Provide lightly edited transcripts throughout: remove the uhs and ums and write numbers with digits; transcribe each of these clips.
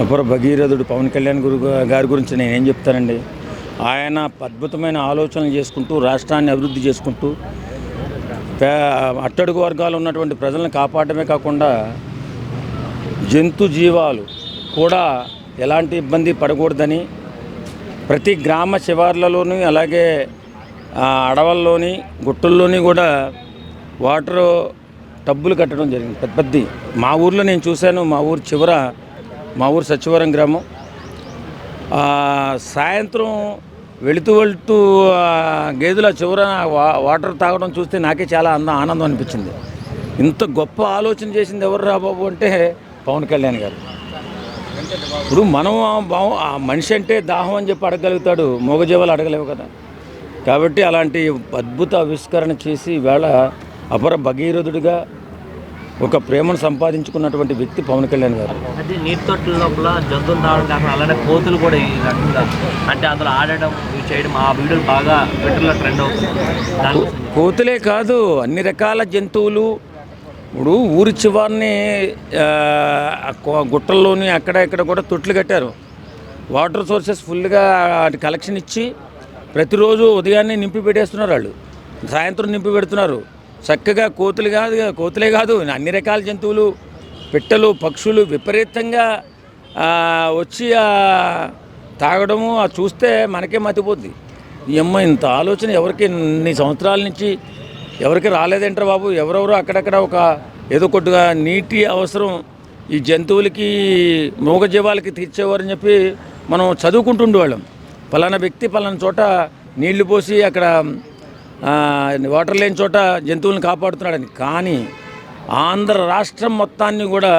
అపర భగీరథుడు పవన్ కళ్యాణ్ గారి గురించి నేనేం చెప్తానండి. ఆయన అద్భుతమైన ఆలోచనలు చేసుకుంటూ రాష్ట్రాన్ని అభివృద్ధి చేసుకుంటూ అట్టడుగు వర్గాలు ఉన్నటువంటి ప్రజలను కాపాడమే కాకుండా జంతు జీవాలు కూడా ఎలాంటి ఇబ్బంది పడకూడదని ప్రతి గ్రామ శివార్లలోని అలాగే అడవుల్లోని గుట్టల్లోని కూడా వాటర్ టబ్బులు కట్టడం జరిగింది. పెద్దది మా ఊర్లో నేను చూశాను. మా ఊరు సచివరం గ్రామం. సాయంత్రం వెళుతూ గేదెల చివర వాటర్ తాగడం చూస్తే నాకే చాలా ఆనందం అనిపించింది. ఇంత గొప్ప ఆలోచన చేసింది ఎవరు రా బాబు అంటే పవన్ కళ్యాణ్ గారు. ఇప్పుడు మనం మనిషి అంటే దాహం అని చెప్పి అడగలుగుతాడు, మూగజీవాలు అడగలేవు కదా. కాబట్టి అలాంటి అద్భుత ఆవిష్కరణ చేసి ఈవేళ అపర భగీరథుడిగా ఒక ప్రేమను సంపాదించుకున్నటువంటి వ్యక్తి పవన్ కళ్యాణ్ గారు. అది నీటి తొట్టుల లోపల జంతువులు తాగడం కాకుండా అలానే కోతులు కూడా ఈ రకంగా అంటే అందులో ఆడడం ఇవి చేయడం ఆ వీడియోలు బాగా ట్విట్టర్లో ట్రెండ్ అవుతుంది. కోతులే కాదు, అన్ని రకాల జంతువులు. ఇప్పుడు ఊరి చివరిని గుట్టల్లోని అక్కడ కూడా తొట్లు కట్టారు. వాటర్ సోర్సెస్ ఫుల్గా కలెక్షన్ ఇచ్చి ప్రతిరోజు ఉదయాన్నే నింపి పెట్టేస్తున్నారు. వాళ్ళు సాయంత్రం నింపి పెడుతున్నారు. చక్కగా కోతులే కాదు అన్ని రకాల జంతువులు, పిట్టలు, పక్షులు విపరీతంగా వచ్చి తాగడము చూస్తే మనకే మతిపోద్ది. ఈ అమ్మ ఇంత ఆలోచన ఎవరికి ఇన్ని సంవత్సరాల నుంచి ఎవరికి రాలేదంటారు బాబు. ఎవరెవరో అక్కడక్కడ ఏదో కొద్దిగా నీటి అవసరం ఈ జంతువులకి మూగజీవాలకి తీర్చేవారని చెప్పి మనం చదువుకుంటుండేవాళ్ళం. పలానా వ్యక్తి పలానా చోట నీళ్లు పోసి అక్కడ వాటర్ లేని చోట జంతువులను కాపాడుతున్నాడని. కానీ ఆంధ్ర రాష్ట్రం మొత్తాన్ని కూడా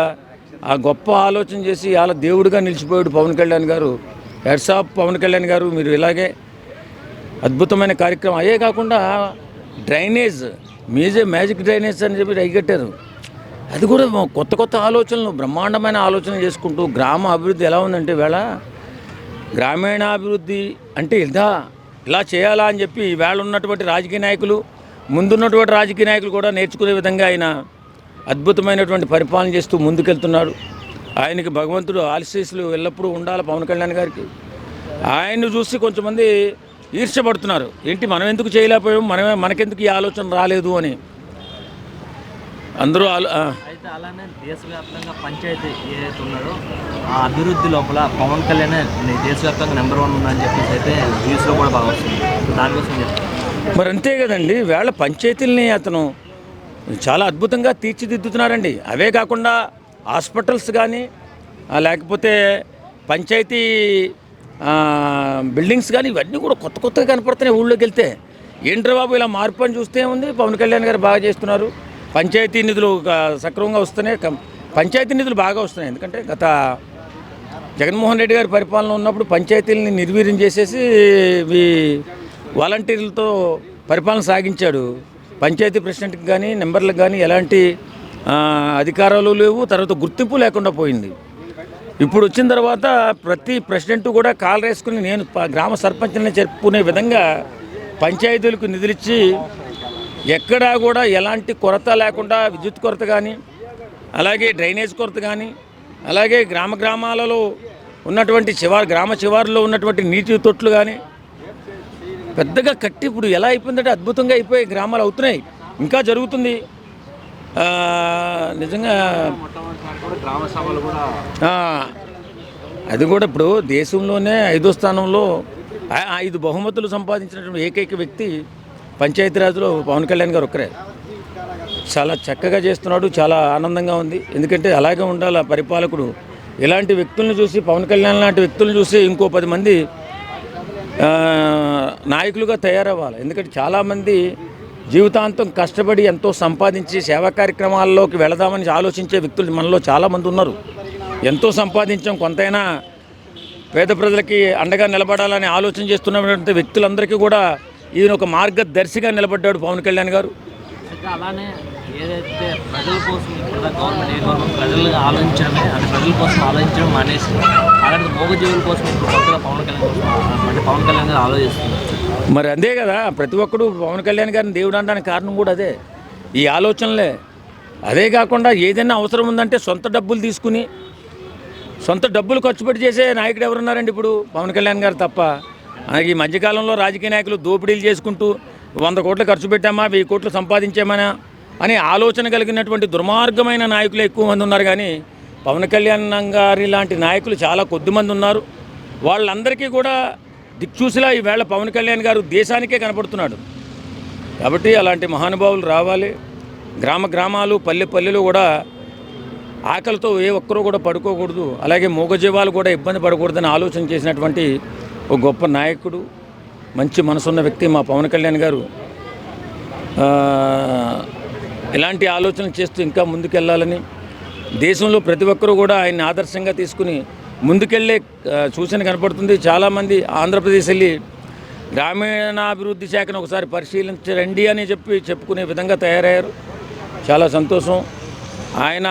ఆ గొప్ప ఆలోచన చేసి అలా దేవుడిగా నిలిచిపోయాడు పవన్ కళ్యాణ్ గారు. హెడ్స్ ఆఫ్ పవన్ కళ్యాణ్ గారు, మీరు ఇలాగే అద్భుతమైన కార్యక్రమం. అయ్యే కాకుండా డ్రైనేజ్ మ్యాజిక్ డ్రైనేజ్ అని చెప్పి రైగట్టారు. అది కూడా కొత్త ఆలోచనలు, బ్రహ్మాండమైన ఆలోచన చేసుకుంటూ గ్రామ అభివృద్ధి ఎలా ఉందంటే వేళ గ్రామీణాభివృద్ధి అంటే ఇలా చేయాలా అని చెప్పి వేళ ఉన్నటువంటి రాజకీయ నాయకులు, ముందున్నటువంటి రాజకీయ నాయకులు కూడా నేర్చుకునే విధంగా ఆయన అద్భుతమైనటువంటి పరిపాలన చేస్తూ ముందుకెళ్తున్నాడు. ఆయనకి భగవంతుడు ఆశీస్సులు ఎల్లప్పుడూ ఉండాలి పవన్ కళ్యాణ్ గారికి. ఆయన్ని చూసి కొంచెంమంది ఈర్ష్యపడుతున్నారు. ఏంటి మనం ఎందుకు చేయలేకపోయాము, మనకెందుకు ఈ ఆలోచన రాలేదు అని అందరూ. అయితే అలానే దేశవ్యాప్తంగా పంచాయతీ ఏదైతే ఉన్నాడో ఆ అభివృద్ధి లోపల పవన్ కళ్యాణ్ దేశవ్యాప్తంగా నెంబర్ 1 ఉందని చెప్పేసి అయితే న్యూస్లో కూడా బాగా వస్తుంది. దానికోసం చెప్తాను. మరి అంతే కదండి, వేళ పంచాయతీలని అతను చాలా అద్భుతంగా తీర్చిదిద్దుతున్నారండి. అవే కాకుండా హాస్పిటల్స్ కానీ లేకపోతే పంచాయతీ బిల్డింగ్స్ కానీ ఇవన్నీ కూడా కొత్తగా కనపడుతున్నాయి. ఊళ్ళోకి వెళ్తే ఏంట్రా బాబు ఇలా మార్పు అని చూస్తే ఉంది. పవన్ కళ్యాణ్ గారు బాగా చేస్తున్నారు. పంచాయతీ నిధులు సక్రమంగా వస్తున్నాయి. పంచాయతీ నిధులు బాగా వస్తున్నాయి. ఎందుకంటే గత జగన్మోహన్ రెడ్డి గారి పరిపాలన ఉన్నప్పుడు పంచాయతీలని నిర్వీర్యం చేసేసి వాలంటీర్లతో పరిపాలన సాగించాడు. పంచాయతీ ప్రెసిడెంట్కి కానీ మెంబర్లకు కానీ ఎలాంటి అధికారాలు లేవు, తర్వాత గుర్తింపు లేకుండా పోయింది. ఇప్పుడు వచ్చిన తర్వాత ప్రతి ప్రెసిడెంట్ కూడా కాలు వేసుకుని నేను గ్రామ సర్పంచ్ని చెప్పుకునే విధంగా పంచాయతీలకు నిధులిచ్చి ఎక్కడా కూడా ఎలాంటి కొరత లేకుండా విద్యుత్ కొరత కానీ అలాగే డ్రైనేజ్ కొరత కానీ అలాగే గ్రామాలలో ఉన్నటువంటి గ్రామ శివారులో ఉన్నటువంటి నీటి తొట్లు కానీ పెద్దగా కట్టి ఇప్పుడు ఎలా అయిపోయిందంటే అద్భుతంగా అయిపోయి గ్రామాలు అవుతున్నాయి. ఇంకా జరుగుతుంది నిజంగా. అది కూడా ఇప్పుడు దేశంలోనే 5వ స్థానంలో 5 బహుమతులు సంపాదించినటువంటి ఏకైక వ్యక్తి పంచాయతీరాజ్లో పవన్ కళ్యాణ్ గారు ఒక్కరే. చాలా చక్కగా చేస్తున్నాడు. చాలా ఆనందంగా ఉంది. ఎందుకంటే అలాగే ఉండాలి పరిపాలకుడు. ఇలాంటి వ్యక్తులను చూసి, పవన్ కళ్యాణ్ లాంటి వ్యక్తులను చూసి ఇంకో 10 మంది నాయకులుగా తయారవ్వాలి. ఎందుకంటే చాలామంది జీవితాంతం కష్టపడి ఎంతో సంపాదించి సేవా కార్యక్రమాల్లోకి వెళదామని ఆలోచించే వ్యక్తులు మనలో చాలామంది ఉన్నారు. ఎంతో సంపాదించాం, కొంతైనా పేద ప్రజలకి అండగా నిలబడాలని ఆలోచన చేస్తున్నటువంటి వ్యక్తులందరికీ కూడా ఈయన ఒక మార్గదర్శిగా నిలబడ్డాడు పవన్ కళ్యాణ్ గారు. అలానే ఏదైతే ప్రజల కోసం గవర్నమెంట్ ప్రజలు ఆలోచించడమే అంటే ప్రజల కోసం ఆలోచించడం మానేసి అలాంటి మూగజీవుల కోసం ఇప్పుడు కొత్తగా పవన్ కళ్యాణ్ గారు ఆలోచిస్తున్నారు. మరి అంతే కదా, ప్రతి ఒక్కడు పవన్ కళ్యాణ్ గారిని దేవుడు అనడానికి కారణం కూడా అదే, ఈ ఆలోచనలే. అదే కాకుండా ఏదైనా అవసరం ఉందంటే సొంత డబ్బులు తీసుకుని సొంత డబ్బులు ఖర్చు పెట్టి చేసే నాయకుడు ఎవరున్నారండి ఇప్పుడు? పవన్ కళ్యాణ్ గారు తప్ప. ఈ మధ్యకాలంలో రాజకీయ నాయకులు దోపిడీలు చేసుకుంటూ 100 కోట్లు ఖర్చు పెట్టామా, 1000 కోట్లు సంపాదించామనా అని ఆలోచన కలిగినటువంటి దుర్మార్గమైన నాయకులు ఎక్కువ మంది ఉన్నారు. కానీ పవన్ కళ్యాణ్ గారి లాంటి నాయకులు చాలా కొద్దిమంది ఉన్నారు. వాళ్ళందరికీ కూడా దిక్చూసిలా ఈవేళ పవన్ కళ్యాణ్ గారు దేశానికే కనపడుతున్నాడు. కాబట్టి అలాంటి మహానుభావులు రావాలి. గ్రామాలు పల్లెలు కూడా ఆకలితో ఏ ఒక్కరూ కూడా పడుకోకూడదు, అలాగే మూగజీవాలు కూడా ఇబ్బంది పడకూడదని ఆలోచన చేసినటువంటి ఒక గొప్ప నాయకుడు, మంచి మనసున్న వ్యక్తి మా పవన్ కళ్యాణ్ గారు. ఇలాంటి ఆలోచనలు చేస్తూ ఇంకా ముందుకెళ్ళాలని, దేశంలో ప్రతి ఒక్కరూ కూడా ఆయన్ని ఆదర్శంగా తీసుకుని ముందుకెళ్ళే సూచన కనపడుతుంది. చాలామంది ఆంధ్రప్రదేశ్ వెళ్ళి గ్రామీణాభివృద్ధి శాఖను ఒకసారి పరిశీలించరండి అని చెప్పుకునే విధంగా తయారయ్యారు. చాలా సంతోషం. ఆయన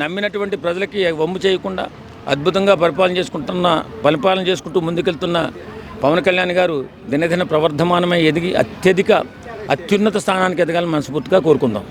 నమ్మినటువంటి ప్రజలకి వమ్ము చేయకుండా అద్భుతంగా పరిపాలన చేసుకుంటూ ముందుకెళ్తున్న పవన్ కళ్యాణ్ గారు దినదిన ప్రవర్ధమానమై ఎదిగి అత్యున్నత స్థానానికి ఎదగాలని మనస్ఫూర్తిగా కోరుకుందాం.